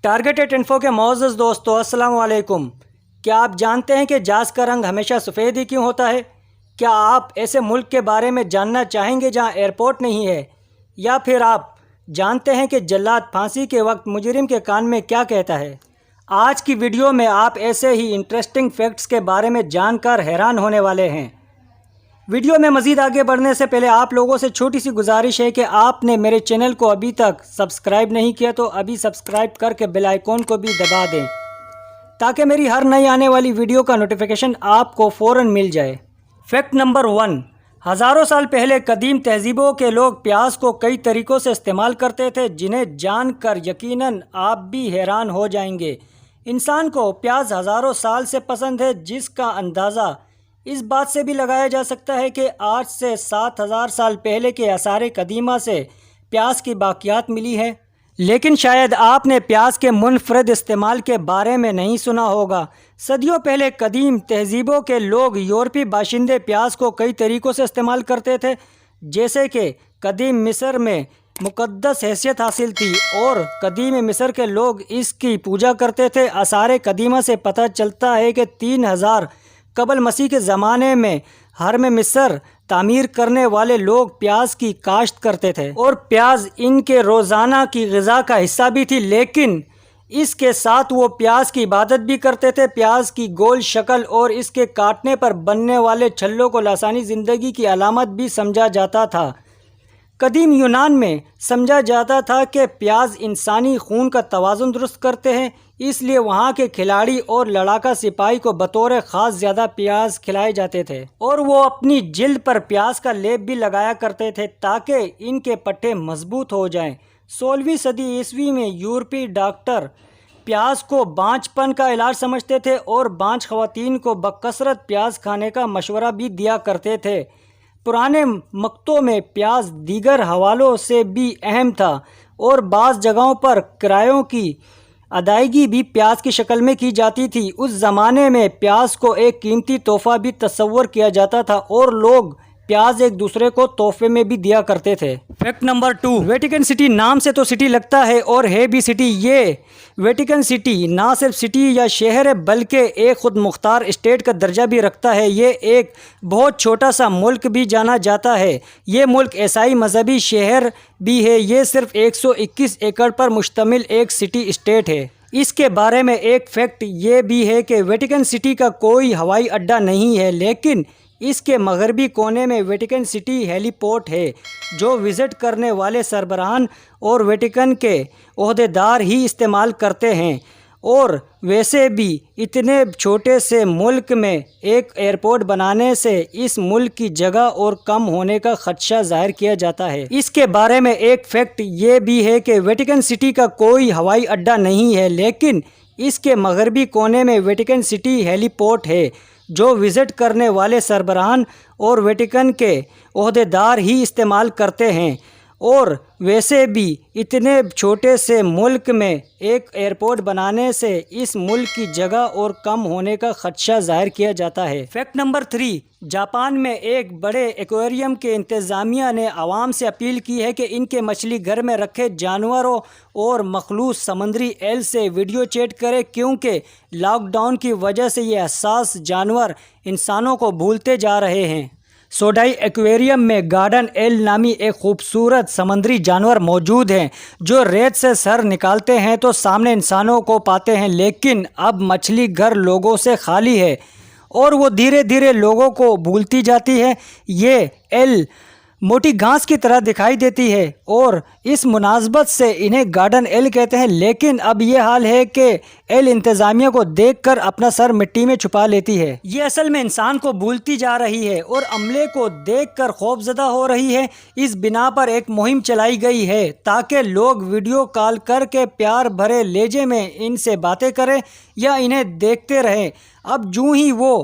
Targeted info کے معزز دوستو السلام علیکم۔ کیا آپ جانتے ہیں کہ جاز کا رنگ ہمیشہ سفید ہی کیوں ہوتا ہے؟ کیا آپ ایسے ملک کے بارے میں جاننا چاہیں گے جہاں ایئرپورٹ نہیں ہے؟ یا پھر آپ جانتے ہیں کہ جلاد پھانسی کے وقت مجرم کے کان میں کیا کہتا ہے؟ آج کی ویڈیو میں آپ ایسے ہی انٹرسٹنگ فیکٹس کے بارے میں جان کر حیران ہونے والے ہیں۔ ویڈیو میں مزید آگے بڑھنے سے پہلے آپ لوگوں سے چھوٹی سی گزارش ہے کہ آپ نے میرے چینل کو ابھی تک سبسکرائب نہیں کیا تو ابھی سبسکرائب کر کے بیل آئیکن کو بھی دبا دیں تاکہ میری ہر نئی آنے والی ویڈیو کا نوٹیفیکیشن آپ کو فوراً مل جائے۔ فیکٹ نمبر 1، ہزاروں سال پہلے قدیم تہذیبوں کے لوگ پیاز کو کئی طریقوں سے استعمال کرتے تھے جنہیں جان کر یقیناً آپ بھی حیران ہو جائیں گے۔ انسان کو پیاز ہزاروں سال سے پسند ہے، جس کا اندازہ اس بات سے بھی لگایا جا سکتا ہے کہ آج سے 7000 سال پہلے کے آثار قدیمہ سے پیاز کی باقیات ملی ہے۔ لیکن شاید آپ نے پیاز کے منفرد استعمال کے بارے میں نہیں سنا ہوگا۔ صدیوں پہلے قدیم تہذیبوں کے لوگ یورپی باشندے پیاز کو کئی طریقوں سے استعمال کرتے تھے، جیسے کہ قدیم مصر میں مقدس حیثیت حاصل تھی اور قدیم مصر کے لوگ اس کی پوجا کرتے تھے۔ آثار قدیمہ سے پتہ چلتا ہے کہ 3000 قبل مسیح کے زمانے میں حرم مصر تعمیر کرنے والے لوگ پیاز کی کاشت کرتے تھے اور پیاز ان کے روزانہ کی غذا کا حصہ بھی تھی، لیکن اس کے ساتھ وہ پیاز کی عبادت بھی کرتے تھے۔ پیاز کی گول شکل اور اس کے کاٹنے پر بننے والے چھلوں کو لسانی زندگی کی علامت بھی سمجھا جاتا تھا۔ قدیم یونان میں سمجھا جاتا تھا کہ پیاز انسانی خون کا توازن درست کرتے ہیں، اس لیے وہاں کے کھلاڑی اور لڑاکا سپاہی کو بطور خاص زیادہ پیاز کھلائے جاتے تھے اور وہ اپنی جلد پر پیاز کا لیپ بھی لگایا کرتے تھے تاکہ ان کے پٹھے مضبوط ہو جائیں۔ 16ویں صدی عیسوی میں یورپی ڈاکٹر پیاز کو بانجھ پن کا علاج سمجھتے تھے اور بانجھ خواتین کو بکثرت پیاز کھانے کا مشورہ بھی دیا کرتے تھے۔ پرانے مکتوب میں پیاز دیگر حوالوں سے بھی اہم تھا اور بعض جگہوں پر کرایوں کی ادائیگی بھی پیاز کی شکل میں کی جاتی تھی۔ اس زمانے میں پیاز کو ایک قیمتی تحفہ بھی تصور کیا جاتا تھا اور لوگ پیاز ایک دوسرے کو تحفے میں بھی دیا کرتے تھے۔ فیکٹ نمبر 2، ویٹیکن سٹی نام سے تو سٹی لگتا ہے اور ہے بھی سٹی۔ یہ ویٹیکن سٹی نہ صرف سٹی یا شہر ہے بلکہ ایک خود مختار اسٹیٹ کا درجہ بھی رکھتا ہے۔ یہ ایک بہت چھوٹا سا ملک بھی جانا جاتا ہے۔ یہ ملک عیسائی مذہبی شہر بھی ہے۔ یہ صرف 121 ایکڑ پر مشتمل ایک سٹی اسٹیٹ ہے۔ اس کے بارے میں ایک فیکٹ یہ بھی ہے کہ ویٹیکن سٹی کا کوئی ہوائی اڈہ نہیں ہے، لیکن اس کے مغربی کونے میں ویٹیکن سٹی ہیلی پورٹ ہے جو وزٹ کرنے والے سربراہان اور ویٹیکن کے عہدیدار ہی استعمال کرتے ہیں۔ اور ویسے بھی اتنے چھوٹے سے ملک میں ایک ایئرپورٹ بنانے سے اس ملک کی جگہ اور کم ہونے کا خدشہ ظاہر کیا جاتا ہے۔ اس کے بارے میں ایک فیکٹ یہ بھی ہے کہ ویٹیکن سٹی کا کوئی ہوائی اڈہ نہیں ہے، لیکن اس کے مغربی کونے میں ویٹیکن سٹی ہیلی پورٹ ہے جو وزٹ کرنے والے سربراہان اور ویٹیکن کے عہدیدار ہی استعمال کرتے ہیں۔ اور ویسے بھی اتنے چھوٹے سے ملک میں ایک ایئرپورٹ بنانے سے اس ملک کی جگہ اور کم ہونے کا خدشہ ظاہر کیا جاتا ہے۔ فیکٹ نمبر 3، جاپان میں ایک بڑے ایکویریم کے انتظامیہ نے عوام سے اپیل کی ہے کہ ان کے مچھلی گھر میں رکھے جانوروں اور مخلوط سمندری ایل سے ویڈیو چیٹ کرے، کیونکہ لاک ڈاؤن کی وجہ سے یہ حساس جانور انسانوں کو بھولتے جا رہے ہیں۔ سوڈائی ایکویریم میں گارڈن ایل نامی ایک خوبصورت سمندری جانور موجود ہیں جو ریت سے سر نکالتے ہیں تو سامنے انسانوں کو پاتے ہیں، لیکن اب مچھلی گھر لوگوں سے خالی ہے اور وہ دھیرے دھیرے لوگوں کو بھولتی جاتی ہے۔ یہ ایل موٹی گھاس کی طرح دکھائی دیتی ہے اور اس مناسبت سے انہیں گارڈن ایل کہتے ہیں، لیکن اب یہ حال ہے کہ ایل انتظامیہ کو دیکھ کر اپنا سر مٹی میں چھپا لیتی ہے۔ یہ اصل میں انسان کو بھولتی جا رہی ہے اور عملے کو دیکھ کر خوفزدہ ہو رہی ہے۔ اس بنا پر ایک مہم چلائی گئی ہے تاکہ لوگ ویڈیو کال کر کے پیار بھرے لہجے میں ان سے باتیں کریں یا انہیں دیکھتے رہیں۔ اب جوں ہی وہ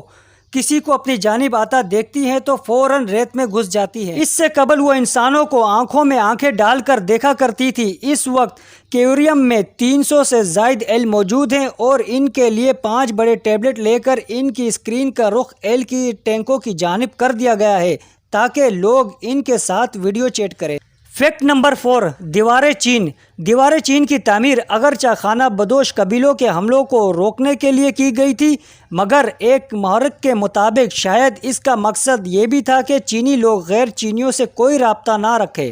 کسی کو اپنی جانب آتا دیکھتی ہیں تو فوراً ریت میں گھس جاتی ہے۔ اس سے قبل وہ انسانوں کو آنکھوں میں آنکھیں ڈال کر دیکھا کرتی تھی۔ اس وقت ایکویریم میں 300 سے زائد ایل موجود ہیں اور ان کے لیے 5 بڑے ٹیبلٹ لے کر ان کی اسکرین کا رخ ایل کی ٹینکوں کی جانب کر دیا گیا ہے تاکہ لوگ ان کے ساتھ ویڈیو چیٹ کریں۔ فیکٹ نمبر 4، دیوار چین۔ دیوار چین کی تعمیر اگرچہ خانہ بدوش قبیلوں کے حملوں کو روکنے کے لیے کی گئی تھی، مگر ایک محرک کے مطابق شاید اس کا مقصد یہ بھی تھا کہ چینی لوگ غیر چینیوں سے کوئی رابطہ نہ رکھیں۔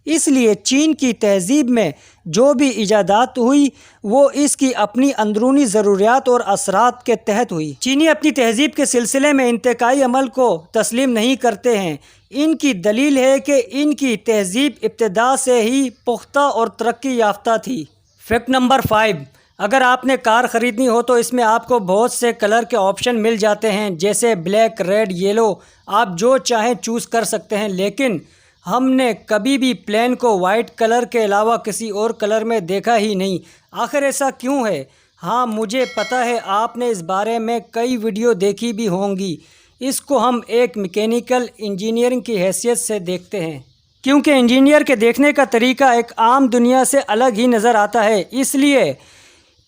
اس لیے چین کی تہذیب میں جو بھی ایجادات ہوئی وہ اس کی اپنی اندرونی ضروریات اور اثرات کے تحت ہوئی۔ چینی اپنی تہذیب کے سلسلے میں انتقائی عمل کو تسلیم نہیں کرتے ہیں۔ ان کی دلیل ہے کہ ان کی تہذیب ابتدا سے ہی پختہ اور ترقی یافتہ تھی۔ فیکٹ نمبر 5، اگر آپ نے کار خریدنی ہو تو اس میں آپ کو بہت سے کلر کے آپشن مل جاتے ہیں، جیسے بلیک، ریڈ، یلو، آپ جو چاہیں چوز کر سکتے ہیں، لیکن ہم نے کبھی بھی پلین کو وائٹ کلر کے علاوہ کسی اور کلر میں دیکھا ہی نہیں۔ آخر ایسا کیوں ہے؟ ہاں مجھے پتہ ہے آپ نے اس بارے میں کئی ویڈیو دیکھی بھی ہوں گی۔ اس کو ہم ایک میکینیکل انجینئرنگ کی حیثیت سے دیکھتے ہیں، کیونکہ انجینئر کے دیکھنے کا طریقہ ایک عام دنیا سے الگ ہی نظر آتا ہے۔ اس لیے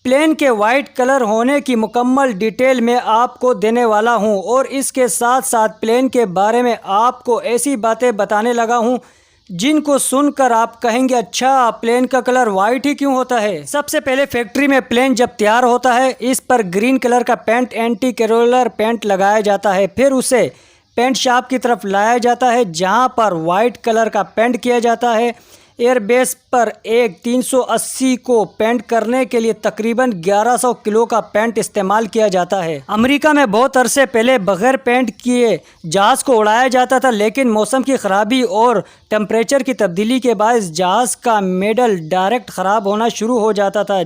پلین کے وائٹ کلر ہونے کی مکمل ڈیٹیل میں آپ کو دینے والا ہوں، اور اس کے ساتھ ساتھ پلین کے بارے میں آپ کو ایسی باتیں بتانے لگا ہوں جن کو سن کر آپ کہیں گے اچھا پلین کا کلر وائٹ ہی کیوں ہوتا ہے۔ سب سے پہلے فیکٹری میں پلین جب تیار ہوتا ہے اس پر گرین کلر کا پینٹ، اینٹی کیرولر پینٹ لگایا جاتا ہے، پھر اسے پینٹ شاپ کی طرف لایا جاتا ہے جہاں پر وائٹ کلر کا پینٹ کیا جاتا ہے۔ ایئر بیس پر ایک 380 کو پینٹ کرنے کے لیے تقریباً 1100 کلو کا پینٹ استعمال کیا جاتا ہے۔ امریکہ میں بہت عرصے پہلے بغیر پینٹ کیے جہاز کو اڑایا جاتا تھا، لیکن موسم کی خرابی اور ٹمپریچر کی تبدیلی کے باعث جہاز کا میڈل ڈائریکٹ خراب ہونا شروع ہو جاتا تھا۔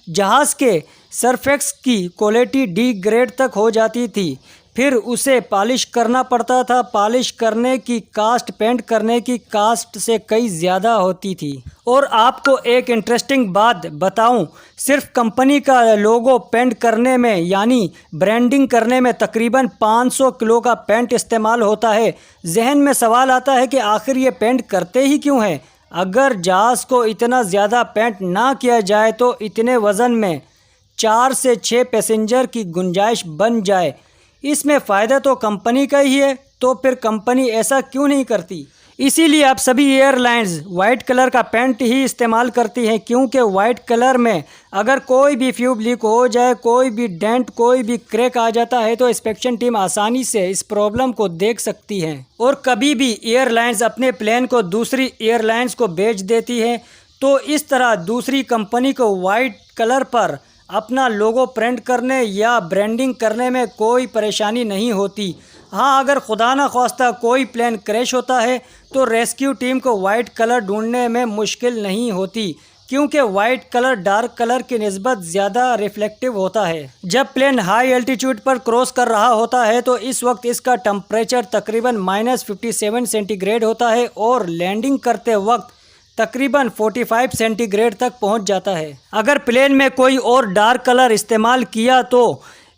جہاز کے سرفیکس کی کوالٹی ڈی گریڈ تک ہو جاتی تھی، پھر اسے پالش کرنا پڑتا تھا۔ پالش کرنے کی کاسٹ پینٹ کرنے کی کاسٹ سے کئی زیادہ ہوتی تھی۔ اور آپ کو ایک انٹرسٹنگ بات بتاؤں، صرف کمپنی کا لوگو پینٹ کرنے میں یعنی برانڈنگ کرنے میں تقریباً 500 کلو کا پینٹ استعمال ہوتا ہے۔ ذہن میں سوال آتا ہے کہ آخر یہ پینٹ کرتے ہی کیوں ہیں؟ اگر جہاز کو اتنا زیادہ پینٹ نہ کیا جائے تو اتنے وزن میں 4 سے 6 پیسنجر کی گنجائش بن جائے۔ اس میں فائدہ تو کمپنی کا ہی ہے، تو پھر کمپنی ایسا کیوں نہیں کرتی؟ اسی لیے اب سبھی ایئر لائنز وائٹ کلر کا پینٹ ہی استعمال کرتی ہیں، کیونکہ وائٹ کلر میں اگر کوئی بھی فیوب لیک ہو جائے، کوئی بھی ڈینٹ، کوئی بھی کریک آ جاتا ہے تو انسپیکشن ٹیم آسانی سے اس پرابلم کو دیکھ سکتی ہے، اور کبھی بھی ایئر لائنز اپنے پلین کو دوسری ایئر لائنز کو بیچ دیتی ہے، تو اس طرح دوسری کمپنی کو وائٹ کلر پر اپنا لوگو پرنٹ کرنے یا برانڈنگ کرنے میں کوئی پریشانی نہیں ہوتی۔ ہاں اگر خدا نہ خواستہ کوئی پلین کریش ہوتا ہے تو ریسکیو ٹیم کو وائٹ کلر ڈھونڈنے میں مشکل نہیں ہوتی، کیونکہ وائٹ کلر ڈارک کلر کی نسبت زیادہ ریفلیکٹیو ہوتا ہے۔ جب پلین ہائی الٹیٹیوڈ پر کراس کر رہا ہوتا ہے تو اس وقت اس کا ٹمپریچر تقریباً -57 سینٹی گریڈ ہوتا ہے اور لینڈنگ کرتے وقت تقریباً 45 سینٹی گریڈ تک پہنچ جاتا ہے۔ اگر پلین میں کوئی اور ڈارک کلر استعمال کیا تو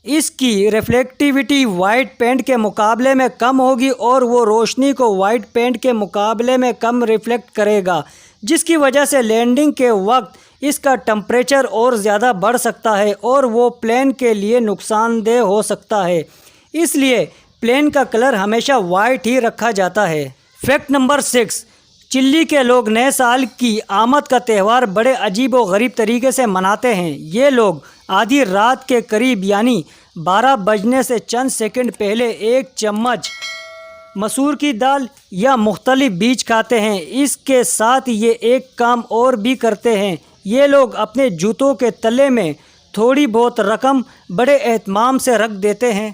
اس کی ریفلیکٹیوٹی وائٹ پینٹ کے مقابلے میں کم ہوگی اور وہ روشنی کو وائٹ پینٹ کے مقابلے میں کم ریفلیکٹ کرے گا، جس کی وجہ سے لینڈنگ کے وقت اس کا ٹمپریچر اور زیادہ بڑھ سکتا ہے اور وہ پلین کے لیے نقصان دہ ہو سکتا ہے۔ اس لیے پلین کا کلر ہمیشہ وائٹ ہی رکھا جاتا ہے۔ فیکٹ نمبر 6، چلی کے لوگ نئے سال کی آمد کا تہوار بڑے عجیب و غریب طریقے سے مناتے ہیں۔ یہ لوگ آدھی رات کے قریب یعنی 12 بجنے سے چند سیکنڈ پہلے ایک چمچ مسور کی دال یا مختلف بیج کھاتے ہیں۔ اس کے ساتھ یہ ایک کام اور بھی کرتے ہیں، یہ لوگ اپنے جوتوں کے تلے میں تھوڑی بہت رقم بڑے اہتمام سے رکھ دیتے ہیں۔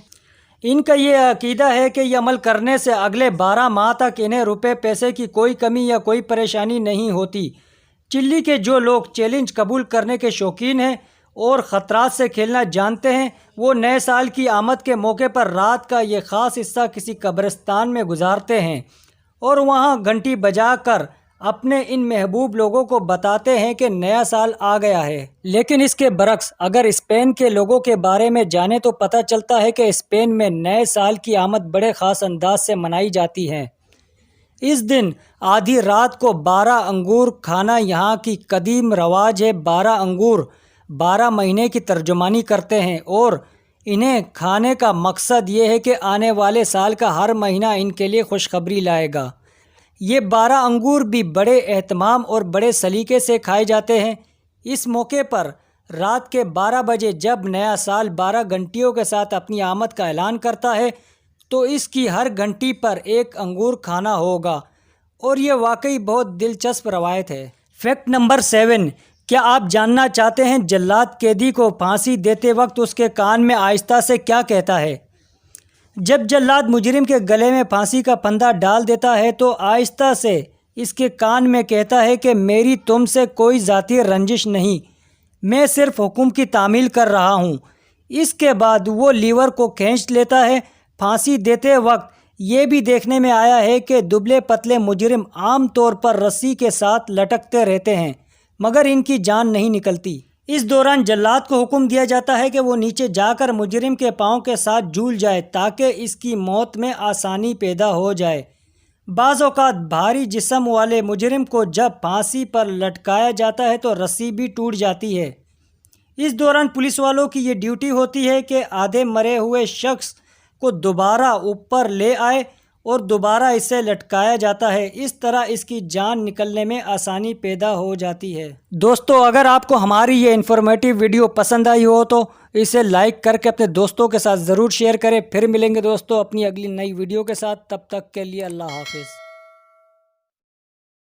ان کا یہ عقیدہ ہے کہ یہ عمل کرنے سے اگلے 12 ماہ تک انہیں روپے پیسے کی کوئی کمی یا کوئی پریشانی نہیں ہوتی۔ چلی کے جو لوگ چیلنج قبول کرنے کے شوقین ہیں اور خطرات سے کھیلنا جانتے ہیں، وہ نئے سال کی آمد کے موقع پر رات کا یہ خاص حصہ کسی قبرستان میں گزارتے ہیں اور وہاں گھنٹی بجا کر اپنے ان محبوب لوگوں کو بتاتے ہیں کہ نیا سال آ گیا ہے۔ لیکن اس کے برعکس اگر اسپین کے لوگوں کے بارے میں جانیں تو پتہ چلتا ہے کہ اسپین میں نئے سال کی آمد بڑے خاص انداز سے منائی جاتی ہے۔ اس دن آدھی رات کو 12 انگور کھانا یہاں کی قدیم رواج ہے۔ 12 انگور 12 مہینے کی ترجمانی کرتے ہیں اور انہیں کھانے کا مقصد یہ ہے کہ آنے والے سال کا ہر مہینہ ان کے لیے خوشخبری لائے گا۔ یہ 12 انگور بھی بڑے اہتمام اور بڑے سلیقے سے کھائے جاتے ہیں۔ اس موقع پر رات کے 12 بجے جب نیا سال 12 گھنٹیوں کے ساتھ اپنی آمد کا اعلان کرتا ہے تو اس کی ہر گھنٹی پر ایک انگور کھانا ہوگا، اور یہ واقعی بہت دلچسپ روایت ہے۔ فیکٹ نمبر 7، کیا آپ جاننا چاہتے ہیں جلاد قیدی کو پھانسی دیتے وقت اس کے کان میں آہستہ سے کیا کہتا ہے؟ جب جلاد مجرم کے گلے میں پھانسی کا پھندا ڈال دیتا ہے تو آہستہ سے اس کے کان میں کہتا ہے کہ میری تم سے کوئی ذاتی رنجش نہیں، میں صرف حکم کی تعمیل کر رہا ہوں۔ اس کے بعد وہ لیور کو کھینچ لیتا ہے۔ پھانسی دیتے وقت یہ بھی دیکھنے میں آیا ہے کہ دبلے پتلے مجرم عام طور پر رسی کے ساتھ لٹکتے رہتے ہیں مگر ان کی جان نہیں نکلتی۔ اس دوران جلاد کو حکم دیا جاتا ہے کہ وہ نیچے جا کر مجرم کے پاؤں کے ساتھ جھول جائے تاکہ اس کی موت میں آسانی پیدا ہو جائے۔ بعض اوقات بھاری جسم والے مجرم کو جب پھانسی پر لٹکایا جاتا ہے تو رسی بھی ٹوٹ جاتی ہے۔ اس دوران پولیس والوں کی یہ ڈیوٹی ہوتی ہے کہ آدھے مرے ہوئے شخص کو دوبارہ اوپر لے آئے اور دوبارہ اسے لٹکایا جاتا ہے۔ اس طرح اس کی جان نکلنے میں آسانی پیدا ہو جاتی ہے۔ دوستو، اگر آپ کو ہماری یہ انفارمیٹیو ویڈیو پسند آئی ہو تو اسے لائک کر کے اپنے دوستوں کے ساتھ ضرور شیئر کریں۔ پھر ملیں گے دوستو اپنی اگلی نئی ویڈیو کے ساتھ، تب تک کے لیے اللہ حافظ۔